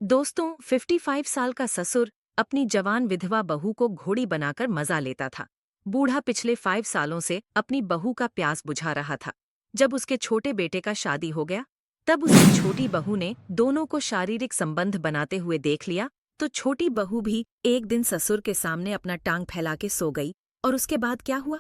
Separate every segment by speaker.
Speaker 1: दोस्तों 55 साल का ससुर अपनी जवान विधवा बहू को घोड़ी बनाकर मजा लेता था। बूढ़ा पिछले 5 सालों से अपनी बहू का प्यास बुझा रहा था। जब उसके छोटे बेटे का शादी हो गया, तब उसकी छोटी बहू ने दोनों को शारीरिक संबंध बनाते हुए देख लिया। तो छोटी बहू भी एक दिन ससुर के सामने अपना टांग फैला के सो गई। और उसके बाद क्या हुआ,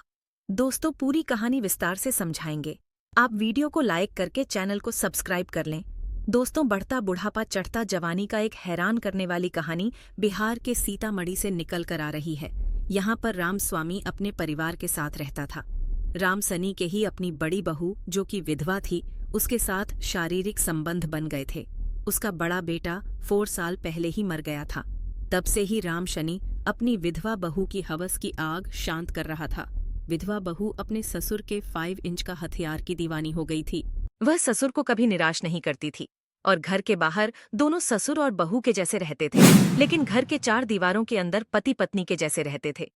Speaker 1: दोस्तों पूरी कहानी विस्तार से समझाएंगे। आप वीडियो को लाइक करके चैनल को सब्सक्राइब कर लें। दोस्तों, बढ़ता बुढ़ापा चढ़ता जवानी का एक हैरान करने वाली कहानी बिहार के सीतामढ़ी से निकल कर आ रही है। यहाँ पर राम स्वामी अपने परिवार के साथ रहता था। राम सनी के ही अपनी बड़ी बहू, जो कि विधवा थी, उसके साथ शारीरिक संबंध बन गए थे। उसका बड़ा बेटा 4 साल पहले ही मर गया था। तब से ही राम शनि अपनी विधवा बहू की हवस की आग शांत कर रहा था। विधवा बहू अपने ससुर के 5 इंच का हथियार की दीवानी हो गई थी। वह ससुर को कभी निराश नहीं करती थी और घर के बाहर दोनों ससुर और बहू के जैसे रहते थे, लेकिन घर के 4 दीवारों के अंदर पति पत्नी के जैसे रहते थे।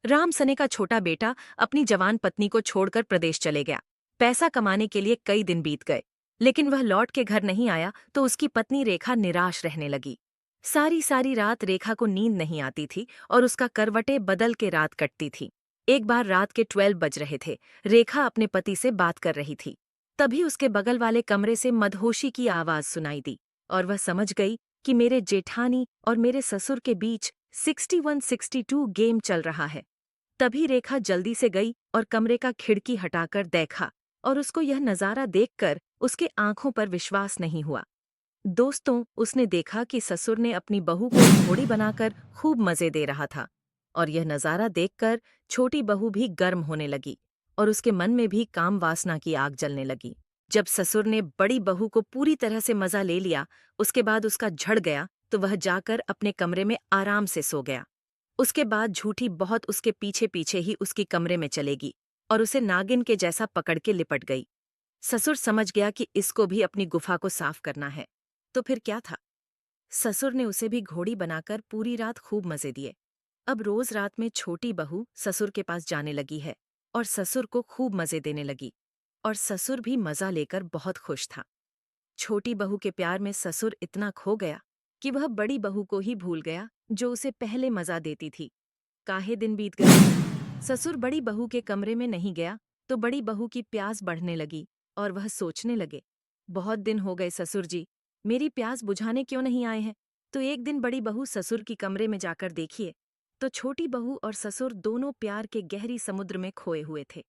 Speaker 1: राम सने का छोटा बेटा अपनी जवान पत्नी को छोड़कर प्रदेश चले गया। पैसा कमाने के लिए कई दिन बीत गए, लेकिन वह लौट के घर नहीं आया तो उसकी पत्नी रेखा निराश रहने लगी। सारी सारी रात रेखा को नींद नहीं आती थी और उसका करवटें बदल के रात कटती थी। एक बार रात के 12 बज रहे थे। रेखा अपने पति से बात कर रही थी। तभी उसके बगल वाले कमरे से मदहोशी की आवाज सुनाई दी और वह समझ गई कि मेरे जेठानी और मेरे ससुर के बीच 61-62 गेम चल रहा है। तभी रेखा जल्दी से गई और कमरे का खिड़की हटाकर देखा और उसको यह नज़ारा देखकर उसके आंखों पर विश्वास नहीं हुआ। दोस्तों, उसने देखा कि ससुर ने अपनी बहू को घोड़ी बनाकर खूब मजे दे रहा था और यह नज़ारा देखकर छोटी बहू भी गर्म होने लगी और उसके मन में भी काम वासना की आग जलने लगी। जब ससुर ने बड़ी बहू को पूरी तरह से मजा ले लिया, उसके बाद उसका झड़ गया तो वह जाकर अपने कमरे में आराम से सो गया। उसके बाद झूठी बहुत उसके पीछे पीछे ही उसकी कमरे में चलेगी और उसे नागिन के जैसा पकड़ के लिपट गई। ससुर समझ गया कि इसको भी अपनी गुफा को साफ करना है। तो फिर क्या था, ससुर ने उसे भी घोड़ी बनाकर पूरी रात खूब मजे दिए। अब रोज रात में छोटी बहू ससुर के पास जाने लगी है और ससुर को खूब मजे देने लगी और ससुर भी मजा लेकर बहुत खुश था। छोटी बहू के प्यार में ससुर इतना खो गया कि वह बड़ी बहू को ही भूल गया जो उसे पहले मजा देती थी। काहे दिन बीत गए, ससुर बड़ी बहू के कमरे में नहीं गया तो बड़ी बहू की प्यास बढ़ने लगी और वह सोचने लगे, बहुत दिन हो गए ससुर जी, मेरी प्यास बुझाने क्यों नहीं आए हैं। तो एक दिन बड़ी बहू ससुर की कमरे में जाकर देखिए तो छोटी बहू और ससुर दोनों प्यार के गहरी समुद्र में खोए हुए थे।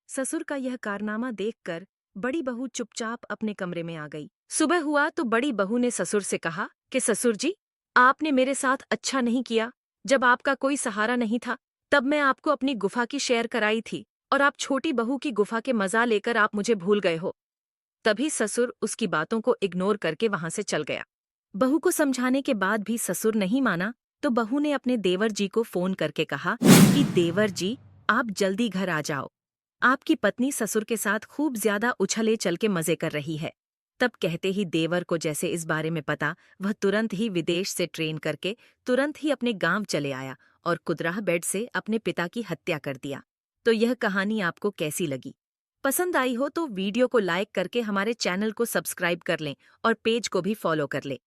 Speaker 1: ससुर का यह कारनामा देखकर बड़ी बहू चुपचाप अपने कमरे में आ गई। सुबह हुआ तो बड़ी बहू ने ससुर से कहा कि ससुर जी, आपने मेरे साथ अच्छा नहीं किया। जब आपका कोई सहारा नहीं था तब मैं आपको अपनी गुफा की शेयर कराई थी और आप छोटी बहू की गुफा के मजा लेकर आप मुझे भूल गए हो। तभी ससुर उसकी बातों को इग्नोर करके वहां से चल गया। बहू को समझाने के बाद भी ससुर नहीं माना तो बहू ने अपने देवर जी को फोन करके कहा कि देवर जी, आप जल्दी घर आ जाओ, आपकी पत्नी ससुर के साथ खूब ज्यादा उछले चल के मजे कर रही है। तब कहते ही देवर को जैसे इस बारे में पता, वह तुरंत ही विदेश से ट्रेन करके तुरंत ही अपने गांव चले आया और कुदराह बेड से अपने पिता की हत्या कर दिया। तो यह कहानी आपको कैसी लगी? पसंद आई हो तो वीडियो को लाइक करके हमारे चैनल को सब्सक्राइब कर लें और पेज को भी फॉलो कर लें।